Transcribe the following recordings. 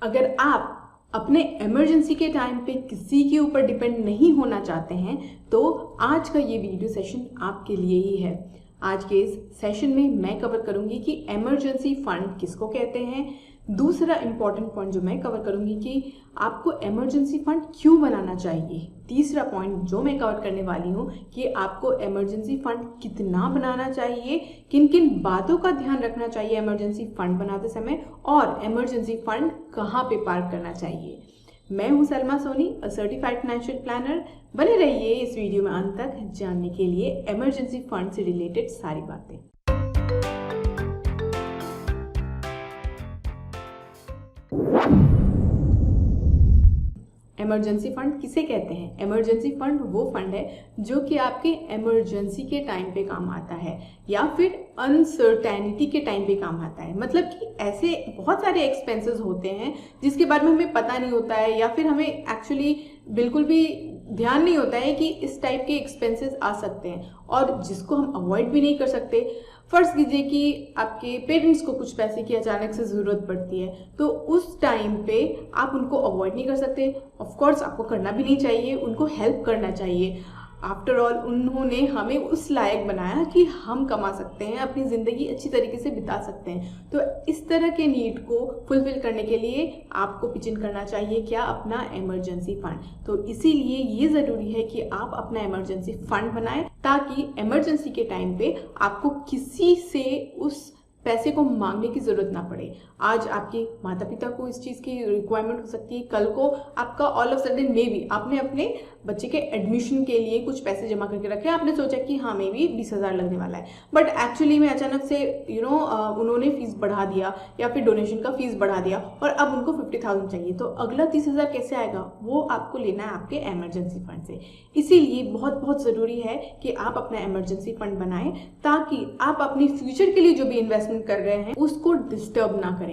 अगर आप अपने इमरजेंसी के टाइम पे किसी के ऊपर डिपेंड नहीं होना चाहते हैं तो आज का ये वीडियो सेशन आपके लिए ही है। आज के इस सेशन में मैं कवर करूंगी कि इमरजेंसी फंड किसको कहते हैं। दूसरा इंपॉर्टेंट पॉइंट जो मैं कवर करूंगी कि आपको इमरजेंसी फंड क्यों बनाना चाहिए। तीसरा पॉइंट जो मैं कवर करने वाली हूँ कि आपको इमरजेंसी फंड कितना बनाना चाहिए, किन किन बातों का ध्यान रखना चाहिए इमरजेंसी फंड बनाते समय, और इमरजेंसी फंड कहाँ पे पार्क करना चाहिए। मैं हूँ Salma Soni, a certified financial planner. बने रहिए इस वीडियो में अंत तक जानने के लिए इमरजेंसी फंड से रिलेटेड सारी बातें। इमरजेंसी फंड किसे कहते हैं? इमरजेंसी फंड वो फंड है जो कि आपके इमरजेंसी के टाइम पे काम आता है या फिर अनसर्टेनिटी के टाइम पे काम आता है। मतलब कि ऐसे बहुत सारे एक्सपेंसेस होते हैं जिसके बारे में हमें पता नहीं होता है या फिर हमें एक्चुअली बिल्कुल भी ध्यान नहीं होता है कि इस टाइप के एक्सपेंसेस आ सकते हैं और जिसको हम अवॉइड भी नहीं कर सकते। फर्ज कीजिए कि आपके पेरेंट्स को कुछ पैसे की अचानक से ज़रूरत पड़ती है, तो उस टाइम पे आप उनको अवॉइड नहीं कर सकते। ऑफ कोर्स आपको करना भी नहीं चाहिए, उनको हेल्प करना चाहिए। आफ्टर ऑल उन्होंने हमें उस लायक बनाया कि हम कमा सकते हैं, अपनी ज़िंदगी अच्छी तरीके से बिता सकते हैं। तो इस तरह के नीड को फुलफिल करने के लिए आपको पिच इन करना चाहिए क्या? अपना इमरजेंसी फंड। तो इसीलिए ये ज़रूरी है कि आप अपना इमरजेंसी फंड बनाएं ताकि इमरजेंसी के टाइम पे आपको किसी से उस पैसे को मांगने की ज़रूरत ना पड़े। आज आपके माता पिता को इस चीज़ की रिक्वायरमेंट हो सकती है, कल को आपका all of sudden may be आपने अपने बच्चे के एडमिशन के लिए कुछ पैसे जमा करके रखे, आपने सोचा कि हाँ मे बी 20,000 लगने वाला है, बट एक्चुअली में अचानक से उन्होंने फीस बढ़ा दिया या फिर डोनेशन का फीस बढ़ा दिया और अब उनको 50,000 चाहिए। तो अगला 30,000 कैसे आएगा? वो आपको लेना है आपके इमरजेंसी फंड से। इसीलिए बहुत बहुत ज़रूरी है कि आप अपना इमरजेंसी फंड बनाएं ताकि आप अपनी फ्यूचर के लिए जो भी इन्वेस्टमेंट कर रहे हैं उसको डिस्टर्ब ना करें।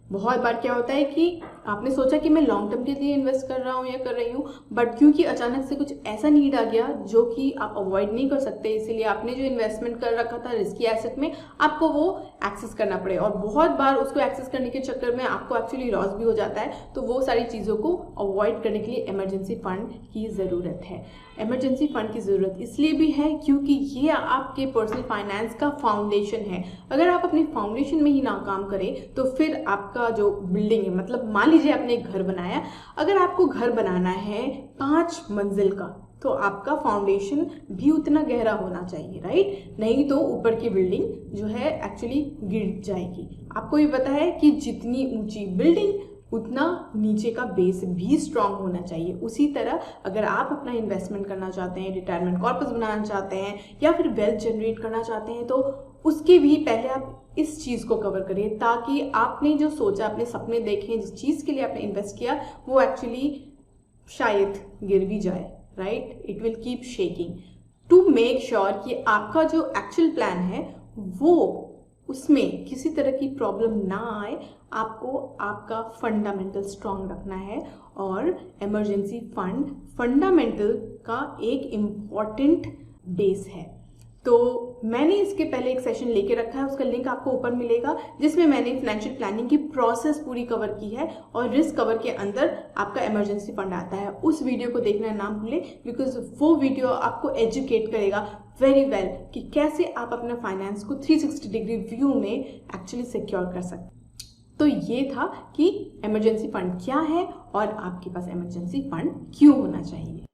बहुत बार क्या होता है कि आपने सोचा कि मैं लॉन्ग टर्म के लिए इन्वेस्ट कर रहा हूँ या कर रही हूँ, बट क्योंकि अचानक से कुछ ऐसा नीड आ गया जो कि आप अवॉइड नहीं कर सकते, इसीलिए आपने जो इन्वेस्टमेंट कर रखा था रिस्की एसेट में आपको वो एक्सेस करना पड़े और बहुत बार उसको एक्सेस करने के चक्कर में आपको एक्चुअली लॉस भी हो जाता है। तो वो सारी चीज़ों को अवॉइड करने के लिए इमरजेंसी फंड की ज़रूरत है। इमरजेंसी फंड की ज़रूरत इसलिए भी है क्योंकि ये आपके पर्सनल फाइनेंस का फाउंडेशन है। अगर आप अपने फाउंडेशन में ही नाकाम करें तो फिर आपका जो बिल्डिंग है, मतलब मान लीजिए आपने एक घर बनाया, अगर आपको घर बनाना है 5 मंजिल का तो आपका फाउंडेशन भी उतना गहरा होना चाहिए, राइट? नहीं तो ऊपर की बिल्डिंग जो है एक्चुअली गिर जाएगी। आपको भी पता है कि जितनी ऊंची बिल्डिंग उतना नीचे का बेस भी स्ट्रांग होना चाहिए। उसी तरह अगर आप अपना इन्वेस्टमेंट करना चाहते हैं, रिटायरमेंट कॉर्पस बनाना चाहते हैं या फिर वेल्थ जनरेट करना चाहते हैं तो उसके भी पहले आप इस चीज़ को कवर करिए ताकि आपने जो सोचा, अपने सपने देखे, जिस चीज़ के लिए आपने इन्वेस्ट किया वो एक्चुअली शायद गिर भी जाए, right? It will keep shaking to make sure कि आपका जो एक्चुअल प्लान है वो उसमें किसी तरह की प्रॉब्लम ना आए। आपको आपका फंडामेंटल स्ट्रांग रखना है और इमरजेंसी फंड फंडामेंटल का एक इम्पॉर्टेंट बेस है। तो मैंने इसके पहले एक सेशन लेके रखा है, उसका लिंक आपको ऊपर मिलेगा, जिसमें मैंने फाइनेंशियल प्लानिंग की प्रोसेस पूरी कवर की है और रिस्क कवर के अंदर आपका इमरजेंसी फंड आता है। उस वीडियो को देखना ना भूलें बिकॉज वो वीडियो आपको एजुकेट करेगा वेरी वेल कि कैसे आप अपना फाइनेंस को 360 डिग्री व्यू में एक्चुअली सिक्योर कर सकते हैं। तो ये था कि इमरजेंसी फंड क्या है और आपके पास इमरजेंसी फंड क्यों होना चाहिए।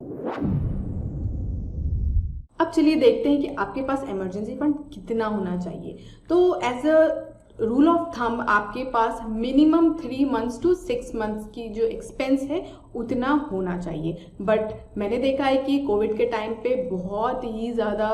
अब चलिए देखते हैं कि आपके पास इमरजेंसी फंड कितना होना चाहिए। तो as a rule of thumb आपके पास मिनिमम 3 मंथ्स टू 6 मंथ्स की जो एक्सपेंस है उतना होना चाहिए। बट मैंने देखा है कि कोविड के टाइम पे बहुत ही ज़्यादा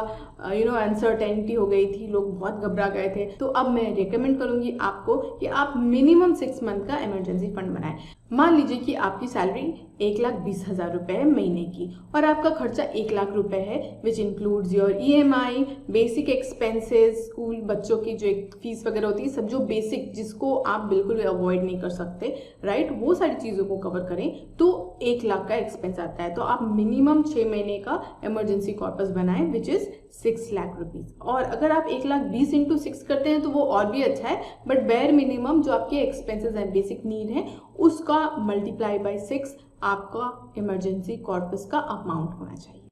अनसर्टेनिटी हो गई थी, लोग बहुत घबरा गए थे। तो अब मैं रिकमेंड करूँगी आपको कि आप मिनिमम 6 मंथ का इमरजेंसी फंड बनाएं। मान लीजिए कि आपकी सैलरी 1,20,000 रुपये है महीने की और आपका खर्चा 1 लाख रुपए है, which includes your EMI, basic expenses, school बच्चों की जो एक फीस वगैरह होती है, सब जो बेसिक जिसको आप बिल्कुल भी अवॉइड नहीं कर सकते, राइट? वो सारी चीज़ों को कवर करें तो तो 1 लाख का एक्सपेंस आता है। तो आप मिनिमम 6 महीने का इमरजेंसी कॉर्पस बनाएं विच इज 6 लाख रुपीज। और अगर आप 1,20,000 इंटू 6 करते हैं तो वो और भी अच्छा है, बट बेयर मिनिमम जो आपके एक्सपेंसेस हैं, बेसिक नीड है, उसका मल्टीप्लाई बाय 6 आपका इमरजेंसी कॉर्पस का अमाउंट होना चाहिए।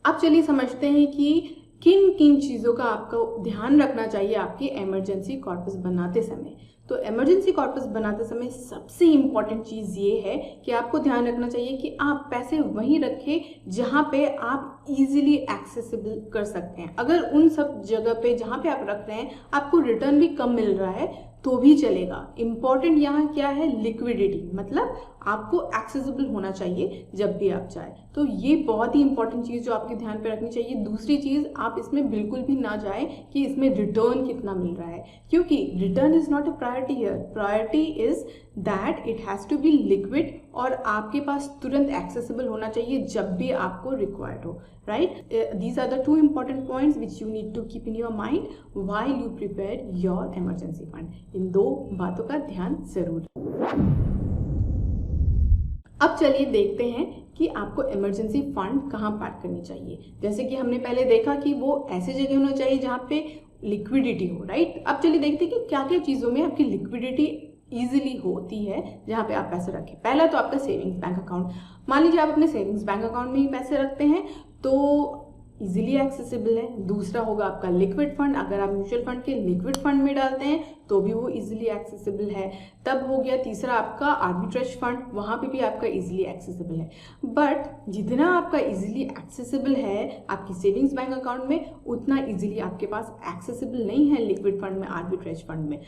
अब चलिए समझते हैं कि किन किन चीज़ों का आपको ध्यान रखना चाहिए आपके इमरजेंसी कॉर्पस बनाते समय। तो इमरजेंसी कॉर्पस बनाते समय सबसे इम्पॉर्टेंट चीज़ ये है कि आपको ध्यान रखना चाहिए कि आप पैसे वहीं रखें जहाँ पे आप इजीली एक्सेसिबल कर सकते हैं। अगर उन सब जगह पे जहाँ पे आप रख रहे हैं आपको रिटर्न भी कम मिल रहा है तो भी चलेगा। इम्पॉर्टेंट यहाँ क्या है, लिक्विडिटी, मतलब आपको एक्सेसिबल होना चाहिए जब भी आप चाहें। तो ये बहुत ही इंपॉर्टेंट चीज़ जो आपके ध्यान पे रखनी चाहिए। दूसरी चीज़, आप इसमें बिल्कुल भी ना जाए कि इसमें रिटर्न कितना मिल रहा है, क्योंकि return is not a priority here. Priority is that it has to be liquid और आपके पास तुरंत एक्सेसिबल होना चाहिए जब भी आपको रिक्वायर्ड हो, right. These are the 2 important points which you need to keep in your mind while you prepare your emergency fund. इन 2 बातों का ध्यान जरूर। अब चलिए देखते हैं कि आपको इमरजेंसी फंड कहाँ पार्क करनी चाहिए। जैसे कि हमने पहले देखा कि वो ऐसे जगह होना चाहिए जहाँ पे लिक्विडिटी हो, राइट। अब चलिए देखते हैं कि क्या क्या चीज़ों में आपकी लिक्विडिटी ईजिली होती है जहाँ पे आप पैसे रखें। पहला तो आपका सेविंग्स बैंक अकाउंट। मान लीजिए आप अपने सेविंग्स बैंक अकाउंट में ही पैसे रखते हैं तो इजीली एक्सेसिबल है। दूसरा होगा आपका लिक्विड फंड, अगर आप म्यूचुअल फंड के लिक्विड फंड में डालते हैं तो भी वो इजीली एक्सेसिबल है। तब हो गया तीसरा आपका आर्बिट्रेज फंड, वहाँ पे भी आपका इजीली एक्सेसिबल है। बट जितना आपका इजीली एक्सेसिबल है आपकी सेविंग्स बैंक अकाउंट में, उतना इजीली आपके पास एक्सेसिबल नहीं है लिक्विड फंड में, आर्बिट्रेज फंड में।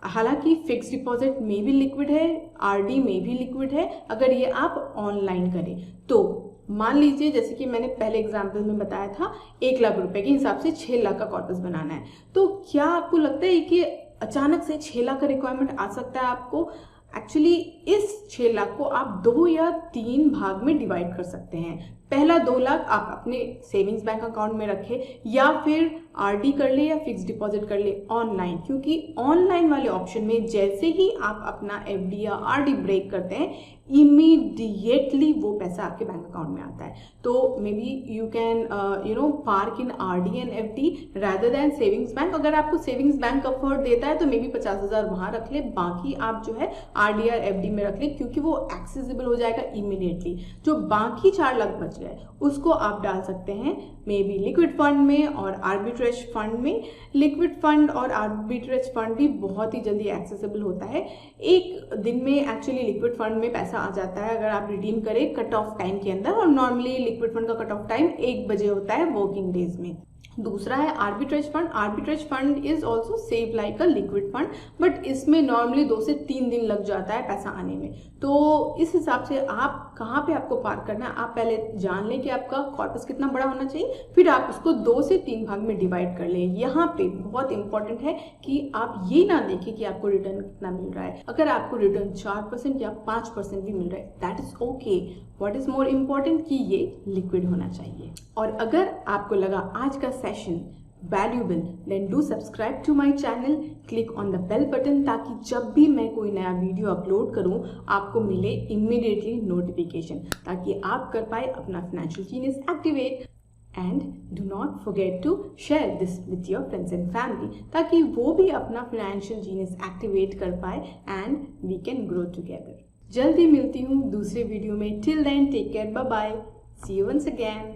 हालांकि फिक्स डिपॉजिट में भी लिक्विड है, आरडी में भी लिक्विड है अगर ये आप ऑनलाइन करें तो। मान लीजिए जैसे कि मैंने पहले एग्जाम्पल में बताया था 1 लाख रुपए के हिसाब से 6 लाख का कॉर्पस बनाना है, तो क्या आपको लगता है कि अचानक से 6 लाख का रिक्वायरमेंट आ सकता है आपको? एक्चुअली इस 6 लाख को आप 2 या 3 भाग में डिवाइड कर सकते हैं। पहला 2 लाख आप अपने सेविंग्स बैंक अकाउंट में रखें या फिर आरडी कर ले या फिक्स डिपॉजिट कर ले ऑनलाइन, क्योंकि ऑनलाइन वाले ऑप्शन में जैसे ही आप अपना एफडी या आरडी ब्रेक करते हैं इमीडिएटली वो पैसा आपके बैंक अकाउंट में आता है। तो may be you can park in RD and FD rather than savings bank. अगर आपको सेविंग्स बैंक अफोर्ड देता है तो मे बी 50,000 वहां रख ले, बाकी आप जो है आरडी और एफडी में रख ले, क्योंकि वो एक्सेसिबल हो जाएगा इमीडिएटली। जो बाकी 4 लाख बच गए उसको आप डाल सकते हैं मे बी लिक्विड फंड में और आर्बिट्रेज फंड में। लिक्विड फंड और आर्बिट्रेज फंड भी बहुत ही जल्दी एक्सेसिबल होता है। एक दिन में एक्चुअली लिक्विड फंड में पैसा आ जाता है अगर आप रिडीम करें कट ऑफ टाइम के अंदर, और नॉर्मली लिक्विड फंड का कट ऑफ टाइम 1 बजे होता है वर्किंग डेज में। दूसरा है arbitrage fund. Arbitrage fund is also save like a liquid fund, but इसमें नॉर्मली 2 से 3 दिन लग जाता है पैसा आने में। तो इस हिसाब से आप कहाँ पे आपको पार्क करना है, आप पहले जान लें कि आपका कॉर्पस कितना बड़ा होना चाहिए, फिर आप उसको 2 से 3 भाग में डिवाइड कर लें। यहाँ पे बहुत इंपॉर्टेंट है कि आप ये ना देखें कि आपको रिटर्न कितना मिल रहा है। अगर आपको रिटर्न 4% या 5% भी मिल रहा है that is okay. What is more important कि ये लिक्विड होना चाहिए। और अगर आपको लगा आज का session valuable, then do subscribe to my channel, click on the bell button ताकि जब भी मैं कोई नया वीडियो अपलोड करूं आपको मिले immediately notification, ताकि आप कर पाए अपना financial genius activate। And do not forget to share this with your friends and family ताकि वो भी अपना financial genius activate कर पाए and we can grow together। जल्दी मिलती हूँ दूसरे वीडियो में। Till then take care, bye bye, see you once again।